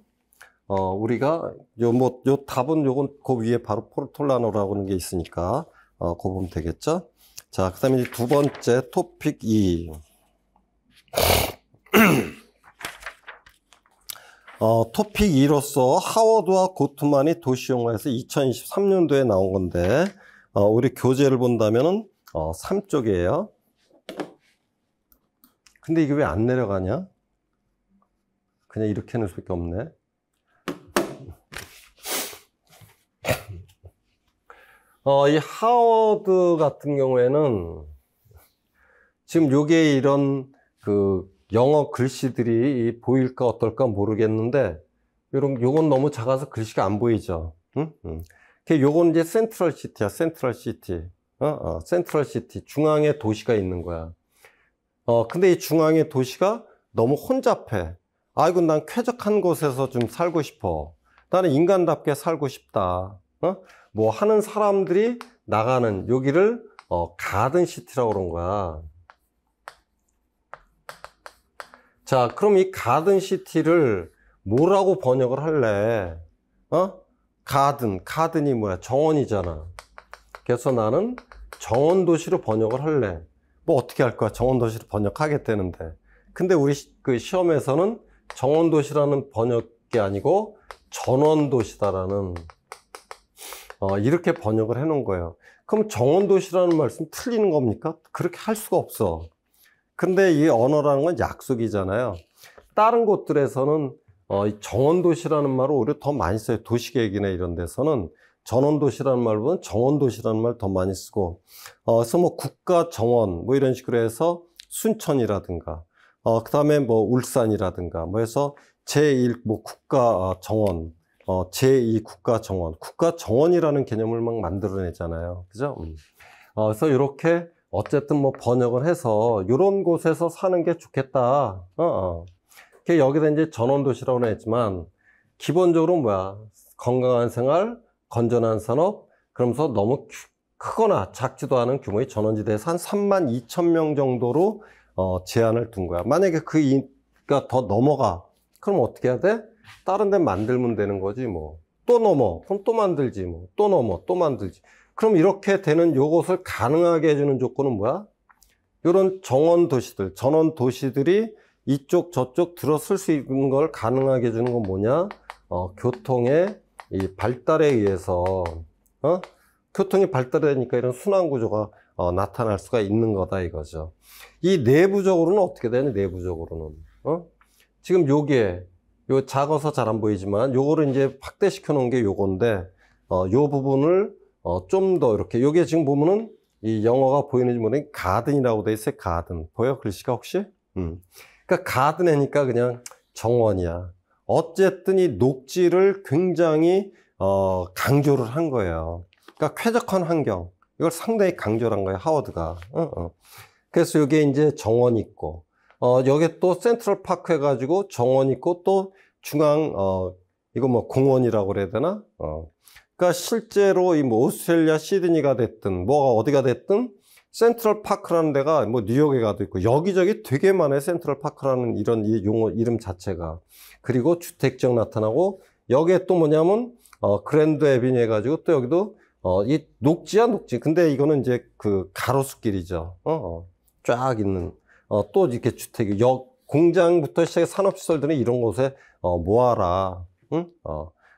우리가 요 답은 요건 그 위에 바로 톨라노라고 하는 게 있으니까 그거 보면 되겠죠. 자, 그 다음에 두 번째 토픽 2. 토픽 2로서 하워드와 고트만이 도시용어에서 2023년도에 나온 건데, 우리 교재를 본다면은 3쪽이에요. 근데 이게 왜 안 내려가냐? 그냥 이렇게 하는 수밖에 없네. 이 하워드 같은 경우에는 지금 요게 이런 그 영어 글씨들이 보일까 어떨까 모르겠는데, 요건 너무 작아서 글씨가 안 보이죠. 응? 요건 이제 센트럴 시티야, 센트럴 시티. 센트럴 시티. 중앙에 도시가 있는 거야. 근데 이 중앙의 도시가 너무 혼잡해. 아이고, 난 쾌적한 곳에서 좀 살고 싶어. 나는 인간답게 살고 싶다. 뭐 하는 사람들이 나가는 여기를 가든 시티라고 그런 거야. 자, 그럼 이 가든 시티를 뭐라고 번역을 할래? 가든이 뭐야? 정원이잖아. 그래서 나는 정원 도시로 번역을 할래. 뭐 어떻게 할 거야? 정원 도시로 번역하겠다는데. 근데 우리 그 시험에서는 정원 도시라는 번역이 아니고 전원 도시다라는 이렇게 번역을 해 놓은 거예요. 그럼 정원 도시라는 말씀 틀리는 겁니까? 그렇게 할 수가 없어. 근데 이 언어라는 건 약속이잖아요. 다른 곳들에서는 이 정원도시라는 말을 오히려 더 많이 써요. 도시계획이나 이런 데서는 전원도시라는 말보다는 정원도시라는 말 더 많이 쓰고, 그래서 뭐 국가정원 뭐 이런 식으로 해서 순천이라든가, 그 다음에 뭐 울산이라든가, 뭐 해서 제1 뭐 국가정원, 제2 국가정원, 국가정원이라는 개념을 막 만들어내잖아요. 그죠? 그래서 이렇게 어쨌든 뭐 번역을 해서 이런 곳에서 사는 게 좋겠다. 여기다 이제 전원도시라고 했지만 기본적으로 뭐야? 건강한 생활, 건전한 산업, 그러면서 너무 크거나 작지도 않은 규모의 전원지대에서 한 32,000명 정도로 제한을 둔 거야. 만약에 그가 더 넘어가, 그럼 어떻게 해야 돼? 다른 데 만들면 되는 거지 뭐. 또 넘어, 그럼 또 만들지 뭐. 또 넘어, 또 만들지. 그럼 이렇게 되는 요것을 가능하게 해주는 조건은 뭐야? 이런 정원 도시들, 전원 도시들이 이쪽 저쪽 들어설 수 있는 걸 가능하게 해주는 건 뭐냐? 교통의 이 발달에 의해서 교통이 발달되니까 이런 순환 구조가 나타날 수가 있는 거다 이거죠. 이 내부적으로는 어떻게 되냐? 내부적으로는 지금 요게 요 작아서 잘 안 보이지만 요거를 이제 확대시켜 놓은 게 요건데 요 부분을 좀 더 이렇게 요게 지금 보면은 이 영어가 보이는지 모르겠는데 가든이라고 돼 있어요. 가든 보여? 글씨가 혹시? 그러니까 가든이니까 그냥 정원이야. 어쨌든 이 녹지를 굉장히 강조를 한 거예요. 그러니까 쾌적한 환경 이걸 상당히 강조를 한 거예요. 하워드가. 그래서 여기에 이제 정원 있고 여기에 또 센트럴 파크 해가지고 정원 있고 또 중앙 이거 뭐 공원이라고 그래야 되나? 그러니까 실제로 이 뭐 오스트레일리아 시드니가 됐든 뭐가 어디가 됐든 센트럴 파크라는 데가 뭐 뉴욕에 가도 있고 여기저기 되게 많아요. 센트럴 파크라는 이런 이 용어 이름 자체가. 그리고 주택지역 나타나고 여기에 또 뭐냐면 그랜드 에비뉴 해가지고 또 여기도 이 녹지야 녹지. 근데 이거는 이제 그 가로수길이죠. 쫙 있는 또 이렇게 주택이 공장부터 시작해 산업시설들은 이런 곳에 모아라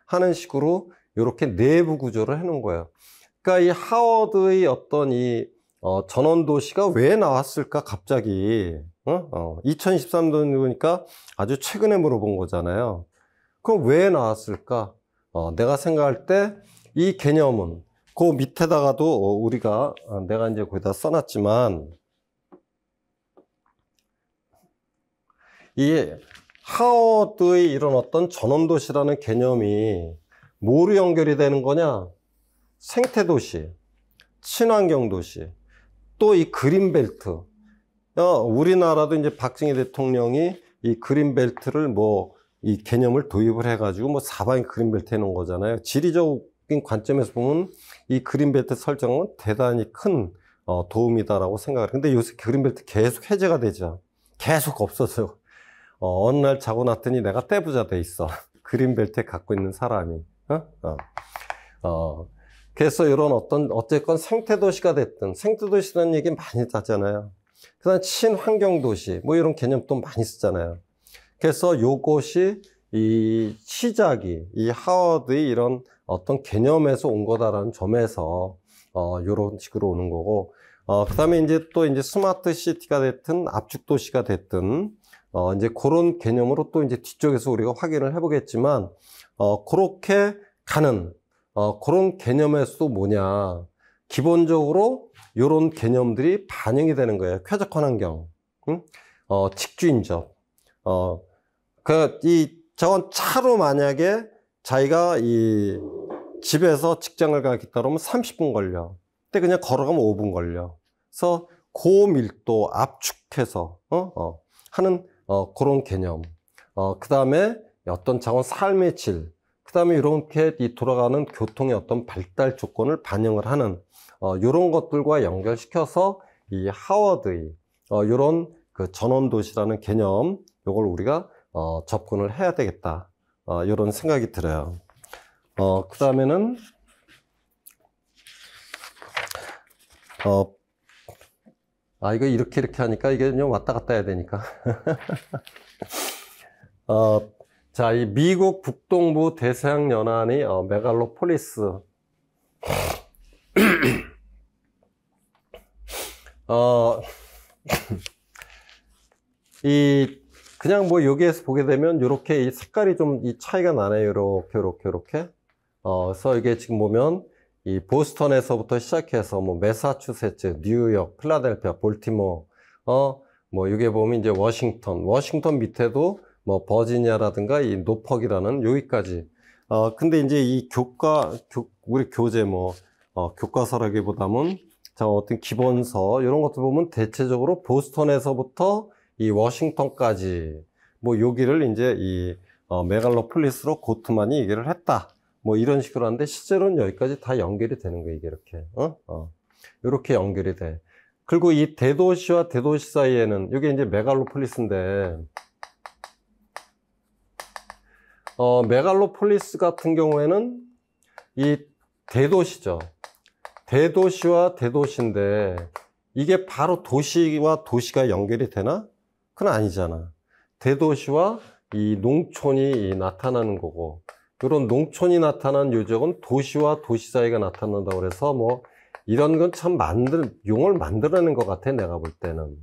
하는 식으로 이렇게 내부 구조를 해놓은 거예요. 그러니까 이 하워드의 어떤 이 전원도시가 왜 나왔을까 갑자기 2023년이니까 아주 최근에 물어본 거잖아요. 그럼 왜 나왔을까? 내가 생각할 때 이 개념은 그 밑에다가도 우리가 내가 이제 거기다 써놨지만 이 하워드의 이런 어떤 전원도시라는 개념이 뭐로 연결이 되는 거냐? 생태도시, 친환경도시, 또 이 그린벨트. 우리나라도 이제 박정희 대통령이 이 그린벨트를 뭐 이 개념을 도입을 해가지고 뭐 사방에 그린벨트 해놓은 거잖아요. 지리적인 관점에서 보면 이 그린벨트 설정은 대단히 큰 도움이다라고 생각을. 근데 요새 그린벨트 계속 해제가 되죠. 계속 없어져요. 어느 날 자고 났더니 내가 떼부자 돼 있어. 그린벨트에 갖고 있는 사람이. 그래서 이런 어쨌건 생태도시가 됐든, 생태도시라는 얘기 많이 하잖아요. 그 다음 친환경도시, 뭐 이런 개념 또 많이 쓰잖아요. 그래서 요것이 이 시작이, 이 하워드의 이런 어떤 개념에서 온 거다라는 점에서, 요런 식으로 오는 거고, 그 다음에 이제 또 이제 스마트 시티가 됐든, 압축도시가 됐든, 이제 그런 개념으로 또 이제 뒤쪽에서 우리가 확인을 해보겠지만, 그렇게 가는, 그런 개념에서도 뭐냐. 기본적으로 이런 개념들이 반영이 되는 거예요. 쾌적한 환경, 응? 직주인접. 저건 차로 만약에 자기가 이 집에서 직장을 가겠다 그러면 30분 걸려. 근데 그냥 걸어가면 5분 걸려. 그래서 고밀도 압축해서, 하는, 그런 개념. 그 다음에 어떤 자원 삶의 질. 그 다음에 이렇게 돌아가는 교통의 어떤 발달 조건을 반영을 하는, 이런 것들과 연결시켜서 이 하워드의, 이런 그 전원도시라는 개념, 요걸 우리가, 접근을 해야 되겠다. 이런 생각이 들어요. 그 다음에는, 이거 이렇게 하니까 이게 그냥 왔다 갔다 해야 되니까. 자, 이 미국 북동부 대서양 연안의 메갈로폴리스. 그냥 뭐 여기에서 보게 되면 이렇게 이 색깔이 좀 이 차이가 나네요. 이렇게. 그래서 이게 지금 보면 이 보스턴에서부터 시작해서 뭐 매사추세츠, 뉴욕, 필라델피아, 볼티모어, 뭐 여기에 보면 이제 워싱턴 밑에도 뭐 버지니아라든가 이 노퍽이라는 여기까지. 근데 이제 이 우리 교재 교과서라기보다는 자, 어떤 기본서 이런 것들 보면 대체적으로 보스턴에서부터 이 워싱턴까지 뭐 여기를 이제 이 메갈로폴리스로 고트만이 얘기를 했다. 뭐 이런 식으로 하는데 실제로는 여기까지 다 연결이 되는 거예요. 이게 이렇게 이렇게 연결이 돼. 그리고 이 대도시와 대도시 사이에는 이게 이제 메갈로폴리스인데 메갈로폴리스 같은 경우에는 이 대도시죠. 대도시와 대도시인데 이게 바로 도시와 도시가 연결이 되나? 그건 아니잖아. 대도시와 이 농촌이 나타나는 거고, 이런 농촌이 나타난 요적은 도시와 도시 사이가 나타난다고 그래서 뭐 이런 건 참 용어를 만들어낸 것 같아, 내가 볼 때는.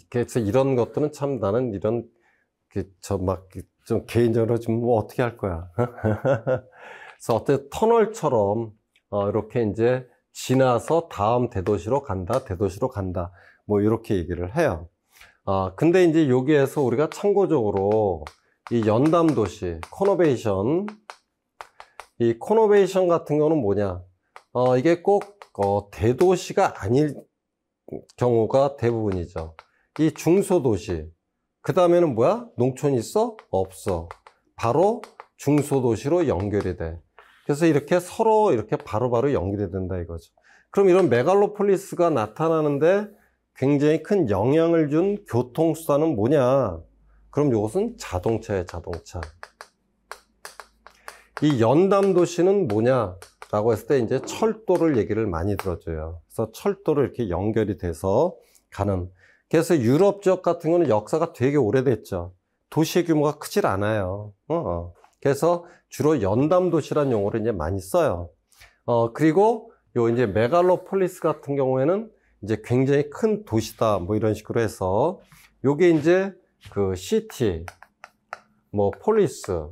그래서 이런 것들은 참 나는 이런 좀 개인적으로 좀 뭐 어떻게 할 거야. 그래서 어떤 터널처럼 이렇게 이제 지나서 다음 대도시로 간다. 뭐 이렇게 얘기를 해요. 근데 이제 여기에서 우리가 참고적으로 이 연담도시, 이 코너베이션 같은 경우는 뭐냐? 이게 꼭 대도시가 아닐 경우가 대부분이죠. 이 중소도시. 그 다음에는 뭐야? 농촌이 있어? 없어. 바로 중소도시로 연결이 돼. 그래서 이렇게 서로 이렇게 바로바로 연결이 된다 이거죠. 그럼 이런 메갈로폴리스가 나타나는데 굉장히 큰 영향을 준 교통수단은 뭐냐? 그럼 이것은 자동차예요, 자동차. 이 연담도시는 뭐냐? 라고 했을 때 이제 철도를 얘기를 많이 들어줘요. 그래서 철도를 이렇게 연결이 돼서 가는. 그래서 유럽 지역 같은 거는 역사가 되게 오래됐죠. 도시의 규모가 크질 않아요. 그래서 주로 연담도시라는 용어를 이제 많이 써요. 그리고 요 이제 메갈로폴리스 같은 경우에는 이제 굉장히 큰 도시다. 뭐 이런 식으로 해서 요게 이제 그 시티, 뭐 폴리스.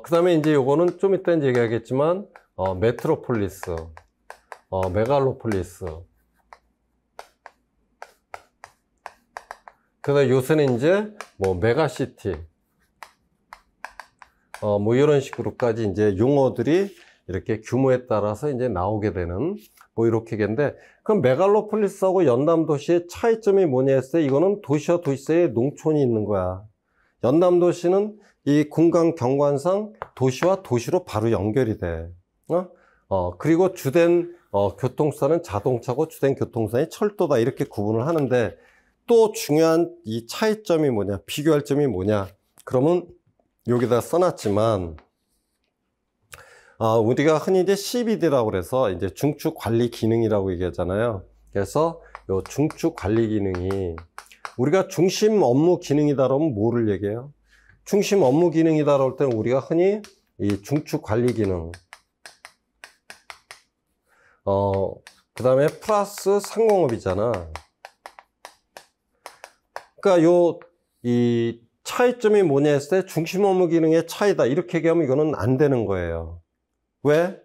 그 다음에 이제 요거는 좀 이따 이제 얘기하겠지만, 메트로폴리스, 메갈로폴리스. 그 다음에 요새는 이제 뭐 메가시티. 뭐 이런 식으로까지 이제 용어들이 이렇게 규모에 따라서 이제 나오게 되는 뭐 이렇게겠는데, 그럼 메갈로폴리스하고 연담도시의 차이점이 뭐냐 했을 때 이거는 도시와 도시 사이에 농촌이 있는 거야. 연담도시는 이 공간 경관상 도시와 도시로 바로 연결이 돼. 그리고 주된 교통수단은 자동차고 주된 교통수단이 철도다 이렇게 구분을 하는데, 또 중요한 이 차이점이 뭐냐, 비교할 점이 뭐냐, 그러면 여기다 써놨지만, 우리가 흔히 이제 CBD라고 그래서 이제 중축 관리 기능이라고 얘기하잖아요. 그래서 요 중축 관리 기능이 우리가 중심 업무 기능이다 그러면 뭐를 얘기해요? 중심 업무 기능이다 그럴 때는 우리가 흔히 이 중축 관리 기능, 그 다음에 플러스 상공업이잖아. 그러니까 이 차이점이 뭐냐 했을 때 중심 업무 기능의 차이다 이렇게 얘기하면 이거는 안 되는 거예요. 왜?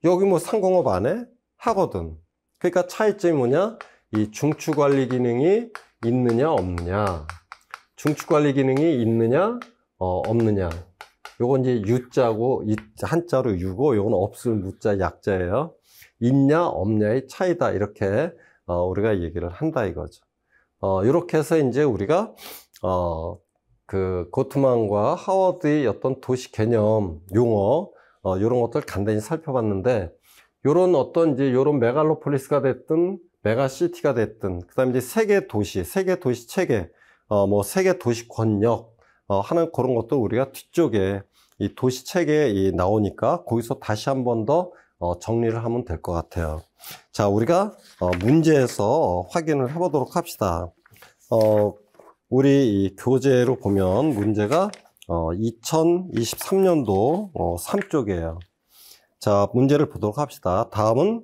여기 뭐 상공업 안 해? 하거든. 그러니까 차이점이 뭐냐? 이 중추관리 기능이 있느냐 없느냐. 중추관리 기능이 있느냐 없느냐. 요건 이제 U자고 한자로 U고 요건 없을 무자 약자예요. 있냐 없냐의 차이다 이렇게 우리가 얘기를 한다 이거죠. 이렇게 해서 이제 우리가 그 고트만과 하워드의 어떤 도시 개념 용어 이런 것들 간단히 살펴봤는데, 요런 어떤 이제 요런 메갈로폴리스가 됐든 메가시티가 됐든 그다음에 이제 세계 도시 체계 뭐 세계 도시 권역 하는 그런 것도 우리가 뒤쪽에 이 도시 체계에 나오니까 거기서 다시 한 번 더 정리를 하면 될 것 같아요. 자, 우리가 문제에서 확인을 해보도록 합시다. 우리 이 교재로 보면 문제가 2023년도 3쪽이에요. 자, 문제를 보도록 합시다. 다음은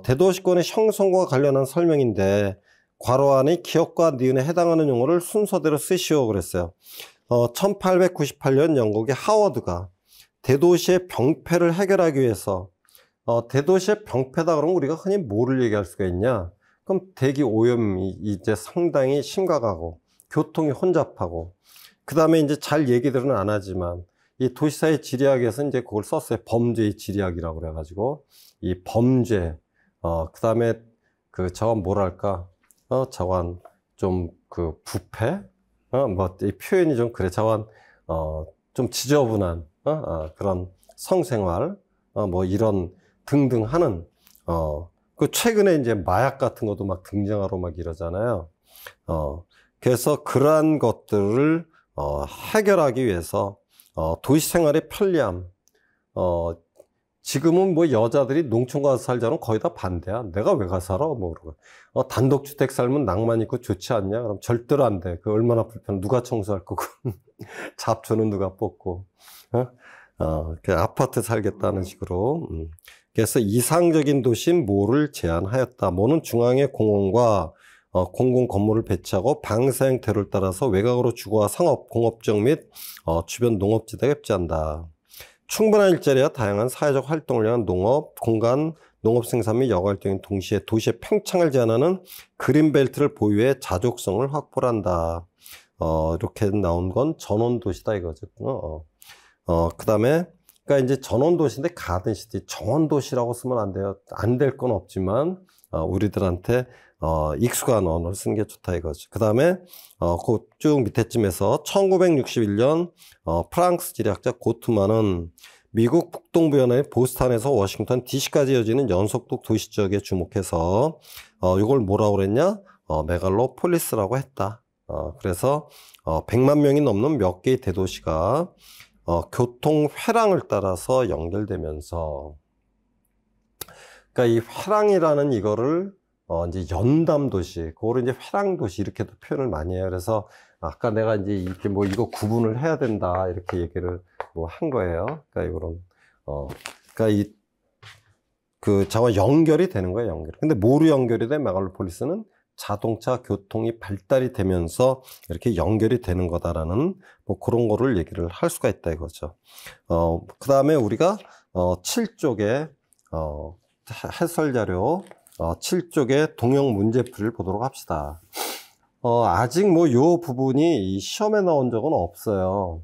대도시권의 형성과 관련한 설명인데 괄호 안에 기업과 니은에 해당하는 용어를 순서대로 쓰시오 그랬어요. 1898년 영국의 하워드가 대도시의 병폐를 해결하기 위해서 대도시의 병폐다 그러면 우리가 흔히 뭐를 얘기할 수가 있냐? 그럼 대기 오염이 이제 상당히 심각하고 교통이 혼잡하고 그 다음에 이제 잘 얘기들은 안 하지만 이 도시사회 지리학에서 이제 그걸 썼어요. 범죄의 지리학이라고 그래가지고 이 범죄 그 다음에 그 저건 뭐랄까 저건 좀 그 부패 뭐 이 표현이 좀 그래 저건 좀 지저분한 그런 성생활 뭐 이런 등등 하는 그 최근에 이제 마약 같은 것도 막 등장하러 막 이러잖아요. 그래서 그러한 것들을 해결하기 위해서 도시 생활의 편리함 지금은 뭐 여자들이 농촌 가서 살자면 거의 다 반대야. 내가 왜 가서 살아? 뭐 그러고 단독주택 살면 낭만 있고 좋지 않냐? 그럼 절대로 안 돼. 그 얼마나 불편. 누가 청소할 거고 잡초는 누가 뽑고 그 아파트 살겠다는 식으로. 그래서 이상적인 도시는 뭐를 제안하였다. 뭐는 중앙의 공원과 공공 건물을 배치하고 방사 형태를 따라서 외곽으로 주거와 상업, 공업적 및 주변 농업지대가 입지한다. 충분한 일자리와 다양한 사회적 활동을 위한 농업, 공간, 농업 생산 및 여가 활동인 동시에 도시의 팽창을 제한하는 그린벨트를 보유해 자족성을 확보한다. 이렇게 나온 건 전원도시다 이거죠. 그 다음에 그러니까 이제 전원도시인데 가든시티, 정원도시라고 쓰면 안 돼요. 안 될 건 없지만 우리들한테 익숙한 언어를 쓰는 게 좋다 이거죠. 그 다음에 그 쭉 밑에쯤에서 1961년 프랑스 지리학자 고트만은 미국 북동부 연의 보스턴에서 워싱턴 DC까지 이어지는 연속도 도시 지역에 주목해서 이걸 뭐라고 그랬냐? 메갈로폴리스라고 했다. 그래서 100만 명이 넘는 몇 개의 대도시가 교통 회랑을 따라서 연결되면서, 그러니까 이 회랑이라는 이거를 이제 연담도시, 그거를 이제 회랑도시 이렇게도 표현을 많이 해요. 그래서 아까 내가 이제 이렇게 뭐 이거 구분을 해야 된다 이렇게 얘기를 뭐 한 거예요. 그러니까 이거는 그러니까 그 자와 연결이 되는 거예요, 연결. 근데 뭐로 연결이 돼? 메갈로폴리스는 자동차 교통이 발달이 되면서 이렇게 연결이 되는 거다라는 뭐 그런 거를 얘기를 할 수가 있다 이거죠. 그 다음에 우리가 7쪽에 해설 자료 7쪽의 동형 문제풀이를 보도록 합시다. 아직 뭐 요 부분이 이 시험에 나온 적은 없어요.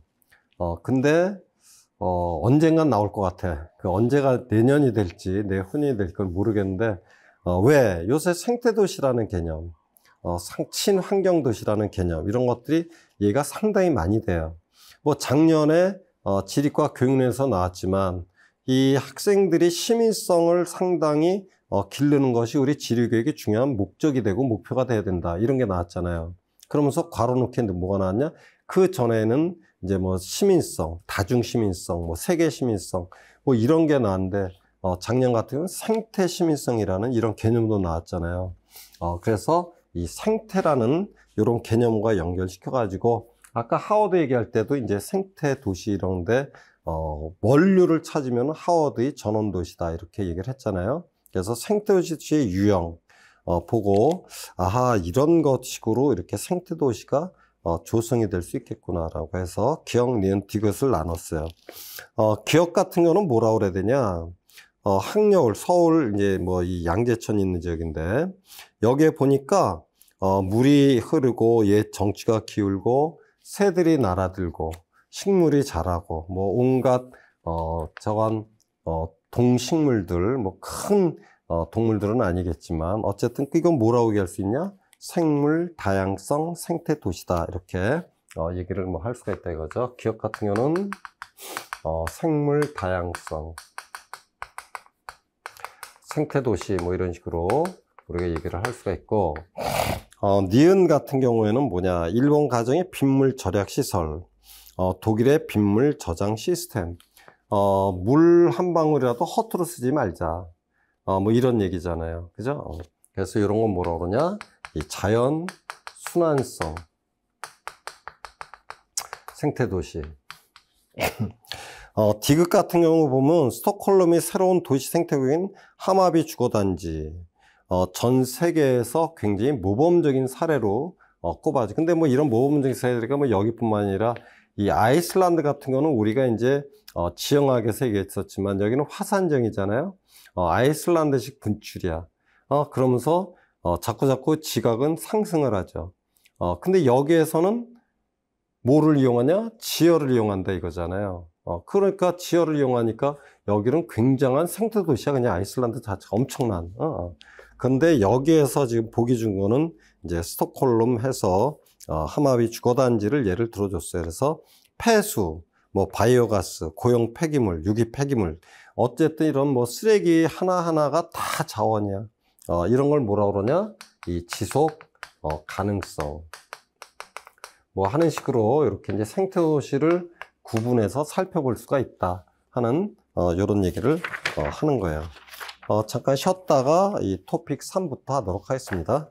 근데 언젠간 나올 것 같아. 그 언제가 내년이 될지 내후년이 될지 모르겠는데 왜? 요새 생태도시라는 개념, 친환경도시라는 개념 이런 것들이 얘가 상당히 많이 돼요. 뭐 작년에 지리과 교육론에서 나왔지만 이 학생들이 시민성을 상당히 기르는 것이 우리 지리교육의 중요한 목적이 되고 목표가 돼야 된다 이런 게 나왔잖아요. 그러면서 괄호 놓기 했는데 뭐가 나왔냐? 그 전에는 이제 뭐 시민성, 다중시민성, 뭐 세계시민성 뭐 이런 게 나왔는데 작년 같은 경우는 생태시민성이라는 이런 개념도 나왔잖아요. 그래서 이 생태라는 이런 개념과 연결시켜 가지고 아까 하워드 얘기할 때도 이제 생태도시 이런데 원류를 찾으면 하워드의 전원도시다 이렇게 얘기를 했잖아요. 그래서 생태도시의 유형 보고 아하 이런 것식으로 이렇게 생태도시가 조성이 될 수 있겠구나라고 해서 기억, 니은, 디귿을 나눴어요. 기억 같은 거는 뭐라고 그래야 되냐? 항려울, 서울, 이제 뭐 이 양재천이 있는 지역인데, 여기에 보니까, 물이 흐르고, 옛 정취가 기울고, 새들이 날아들고, 식물이 자라고, 뭐 온갖, 저간, 동식물들, 뭐 큰, 동물들은 아니겠지만, 어쨌든 이건 뭐라고 얘기할 수 있냐? 생물 다양성 생태 도시다. 이렇게, 얘기를 뭐 할 수가 있다 이거죠. 기업 같은 경우는, 생물 다양성. 생태도시 뭐 이런 식으로 우리가 얘기를 할 수가 있고, 니은 같은 경우에는 뭐냐, 일본 가정의 빗물 절약 시설, 독일의 빗물 저장 시스템, 물 한 방울이라도 허투루 쓰지 말자, 뭐 이런 얘기잖아요. 그죠? 그래서 이런 건 뭐라 그러냐, 이 자연 순환성 생태도시. 디귿 같은 경우 보면 스톡홀름이 새로운 도시 생태국인 하마비 주거단지, 전 세계에서 굉장히 모범적인 사례로 꼽아지. 근데 뭐 이런 모범적인 사례가 뭐 여기뿐만 아니라 이 아이슬란드 같은 경우는 우리가 이제 지형학에서 얘기했었지만 여기는 화산정이잖아요. 아이슬란드식 분출이야. 그러면서 자꾸자꾸 지각은 상승을 하죠. 근데 여기에서는 뭐를 이용하냐? 지열을 이용한다 이거잖아요. 그러니까 지열을 이용하니까 여기는 굉장한 생태도시야. 그냥 아이슬란드 자체가 엄청난. 근데 여기에서 지금 보기 준 거는 이제 스톡홀름 해서 하마비 주거단지를 예를 들어줬어요. 그래서 폐수, 뭐 바이오가스, 고용 폐기물, 유기 폐기물, 어쨌든 이런 뭐 쓰레기 하나하나가 다 자원이야. 이런 걸 뭐라 그러냐? 이 지속 가능성. 뭐 하는 식으로 이렇게 이제 생태도시를 구분해서 살펴볼 수가 있다 하는 이런 얘기를 하는 거예요. 잠깐 쉬었다가 이 토픽 3부터 하도록 하겠습니다.